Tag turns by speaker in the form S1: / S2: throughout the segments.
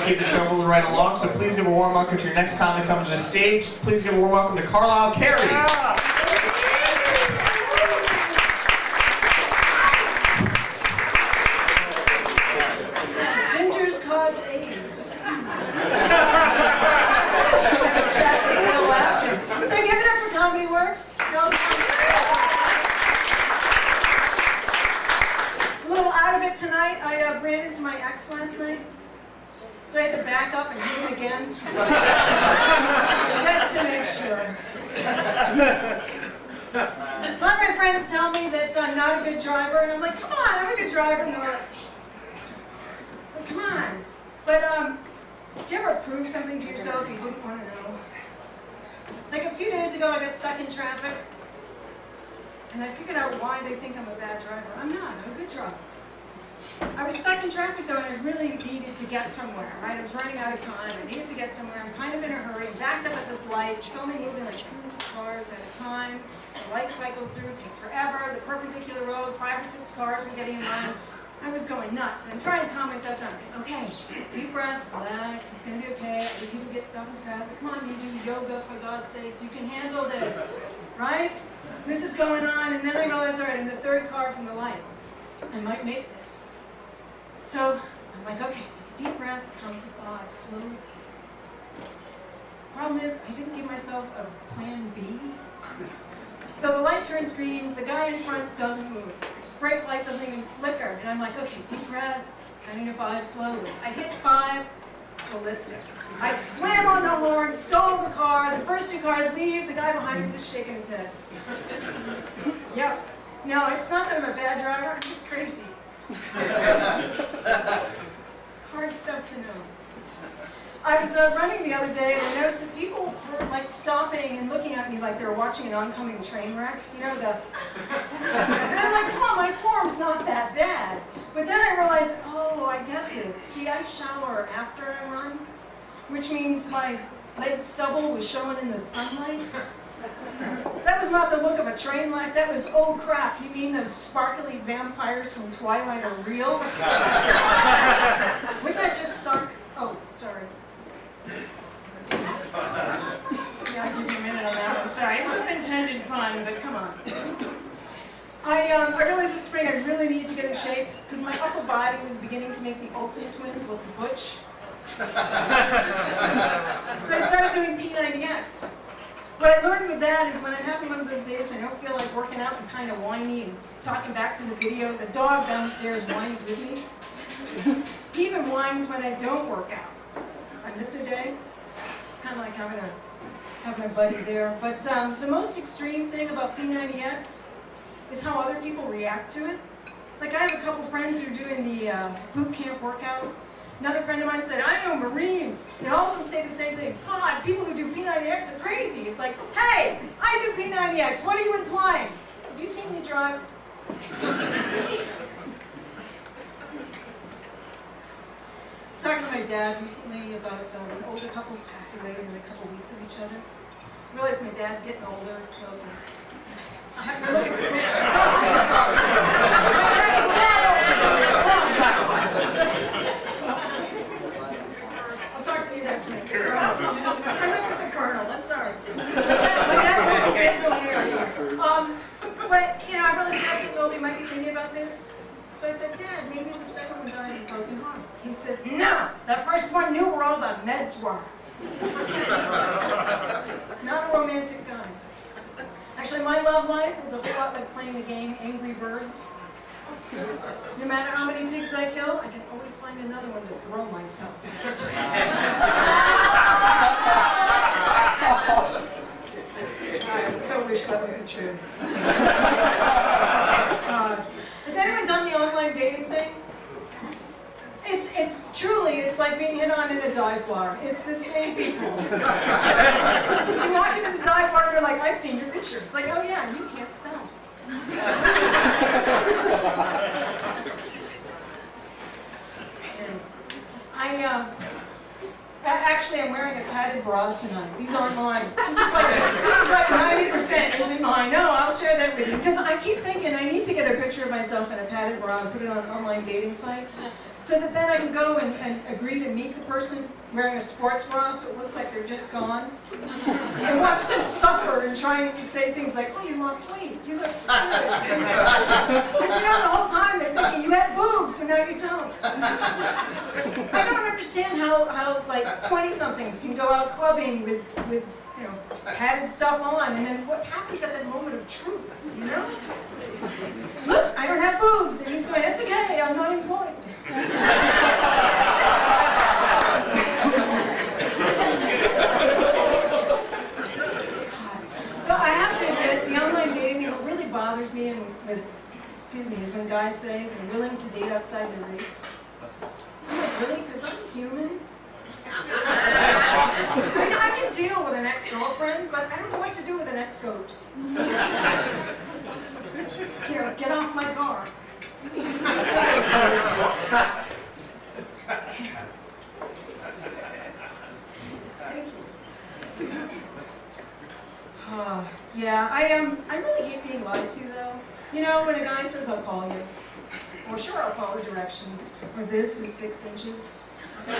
S1: keep the show moving right along, so please give a warm welcome to your next comic coming to the stage. Please give a warm welcome to Carlisle, Carey.
S2: Yeah. Ginger's caught AIDS. So give it up for Comedy Works. A little out of it tonight. I ran into my ex last night, so I had to back up and hit him again, just to make sure. A lot of my friends tell me that I'm not a good driver, and I'm like, come on, I'm a good driver, and they're like, it's like, come on. But did you ever prove something to yourself you didn't want to know? Like a few days ago, I got stuck in traffic, and I figured out why they think I'm a bad driver. I'm not, I'm a good driver. I was stuck in traffic though, and I really needed to get somewhere, right? I was running out of time, I needed to get somewhere, I'm kind of in a hurry, I'm backed up at this light, it's only moving like 2 cars at a time, the light cycles through, it takes forever, the perpendicular road, 5 or 6 cars were getting in line. I was going nuts, and I'm trying to calm myself down. Okay, deep breath, relax, it's gonna be okay. Other people get stuck in traffic. Come on, you do yoga for God's sakes, you can handle this, right? This is going on, and then I realized, all right, I'm the 3rd car from the light. I might make this. So I'm like, okay, take a deep breath, count to 5, slowly. Problem is, I didn't give myself a plan B. So the light turns green, the guy in front doesn't move. His brake light doesn't even flicker. And I'm like, okay, deep breath, counting to 5 slowly. I hit 5, ballistic. I slam on the horn, stall the car, the first 2 cars leave, the guy behind me is just shaking his head. Yep. No, it's not that I'm a bad driver, I'm just crazy. Hard stuff to know. I was running the other day, and I noticed that people were like stopping and looking at me like they were watching an oncoming train wreck. You know, and I'm like, come on, my form's not that bad. But then I realized, oh, I get this. See, I shower after I run, which means my leg stubble was showing in the sunlight. That was not the look of a train wreck. That was, oh crap, you mean those sparkly vampires from Twilight are real? Wouldn't that just suck? Oh, sorry. Yeah, I'll give you a minute on that one. Sorry, it was an intended pun, but come on. I realized this spring I really needed to get in shape because my upper body was beginning to make the Olsen twins look butch. So I started doing P90X. What I learned with that is when I'm having one of those days when I don't feel like working out, I'm kind of whiny and talking back to the video. The dog downstairs whines with me. He even whines when I don't work out. I miss a day. It's kind of like having a buddy there. But the most extreme thing about P90X is how other people react to it. Like I have a couple friends who are doing the boot camp workout. Another friend of mine said, I know Marines, and all of them say the same thing. God, people who do P90X are crazy. It's like, hey, I do P90X. What are you implying? Have you seen me drive? I was talking to my dad recently about older couples passing away within a couple weeks of each other. I realized my dad's getting older. No offense. I have to look at this man. I'll talk to you guys for a minute. I looked at the colonel. I'm sorry. My dad's older. He has no hair here. But, you know, I realized as he old, he might be thinking about this. So I said, Dad, maybe the second one died of a broken heart. He says, no, the first one knew where all the meds were. Not a romantic guy. Actually, my love life is a whole lot like playing the game Angry Birds. No matter how many pigs I kill, I can always find another one to throw myself at. I so wish that wasn't true. Has anyone done the online dating thing? It's truly, it's like being hit on in a dive bar. It's the same people. You walk into the dive bar and you're like, I've seen your picture. It's like, oh yeah, you can't spell. Actually, I'm wearing a padded bra tonight. These aren't mine. This is He's like 90% isn't mine. No, I'll share that with you. Because I keep thinking I need to get a picture of myself in a padded bra and put it on an online dating site. So that then I can go and agree to meet the person wearing a sports bra so it looks like they're just gone. And watch them suffer and trying to say things like, oh, you lost weight, you look good. Because you know the whole time they're thinking you had boobs and now you don't. I don't understand how like 20-somethings can go out clubbing with you know, padded stuff on, and then what happens at that moment of truth, you know? Look, I don't have boobs, and he's going, it's okay, I'm not employed. Though I have to admit, the online dating thing, what really bothers me is when guys say they're willing to date outside their race. I'm like, really? Because I'm human. I mean, I can deal with an ex-girlfriend, but I don't know what to do with an ex-goat. Here, get off my car. Thank you. Yeah, I really hate being lied to, though. You know, when a guy says, I'll call you, or sure, I'll follow directions, or this is 6 inches. I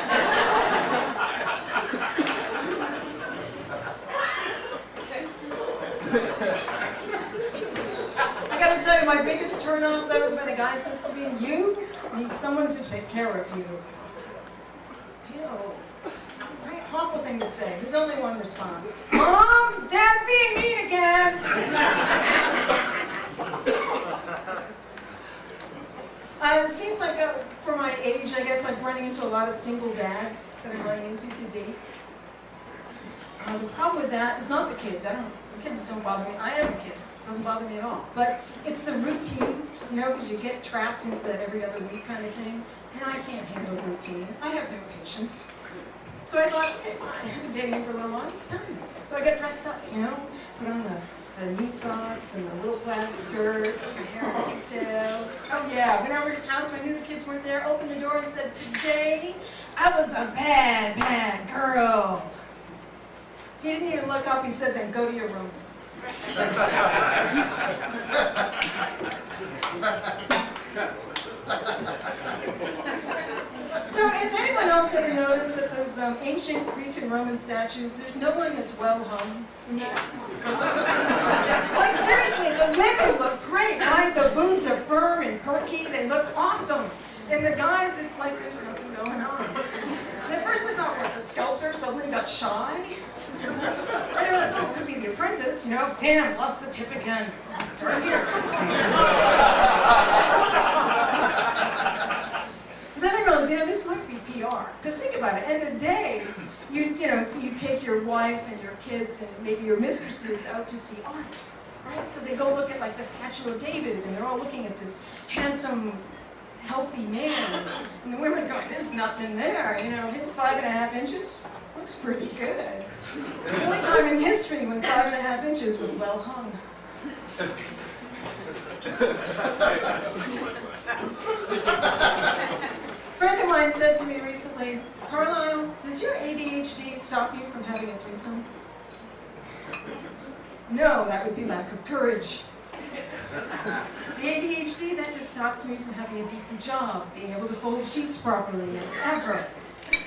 S2: gotta tell you, my biggest turnoff though is when a guy says to me, you need someone to take care of you. Ew. Very awful thing to say. There's only one response. Mom, Dad's being mean again. It seems like for my age, I guess I'm running into a lot of single dads that I'm running into to date. The problem with that is not the kids. The kids don't bother me. I have a kid. It doesn't bother me at all. But it's the routine, you know, because you get trapped into that every other week kind of thing. And I can't handle routine. I have no patience. So I thought, okay, fine. I've been dating him for a little while. It's time. So I got dressed up, you know, put on the knee socks and the little plaid skirt, my hair in pigtails. Oh yeah, went over to his house when I knew the kids weren't there, opened the door and said, today I was a bad, bad girl. He didn't even look up, he said, then go to your room. So has anyone else ever noticed that those ancient Greek and Roman statues, there's no one that's well hung in those? Like seriously, the women look great, right? The boobs are firm and perky, they look awesome. And the guys, it's like there's nothing going on. And at first I thought, what, the sculptor suddenly got shy? I realized, oh, it could be the apprentice, you know, damn, lost the tip again. Start here. Then I realized, you know, this might be PR. Because think about it, end of the day, you take your wife and your kids and maybe your mistresses out to see art, right? So they go look at like the statue of David and they're all looking at this handsome, healthy man. And the women are going, there's nothing there. You know, his 5.5 inches looks pretty good. The only time in history when 5.5 inches was well hung. A friend of mine said to me recently, Carlisle, does your ADHD stop you from having a threesome? No, that would be lack of courage. The ADHD, that just stops me from having a decent job, being able to fold sheets properly, and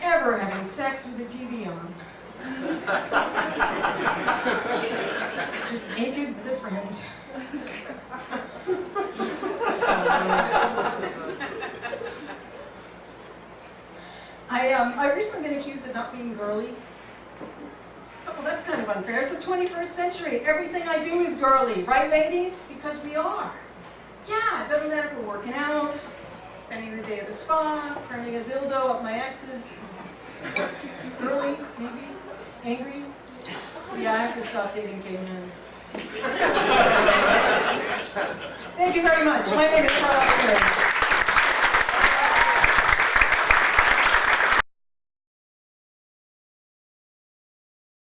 S2: ever having sex with the TV on. Just naked with a friend. I've recently been accused of not being girly. Well, that's kind of unfair. It's the 21st century. Everything I do is girly, right, ladies? Because we are. Yeah, it doesn't matter if we're working out, spending the day at the spa, cramming a dildo up my ex's. Girly, maybe? Angry? Yeah, I have to stop dating gay men. Thank you very much. My name is Carlisle.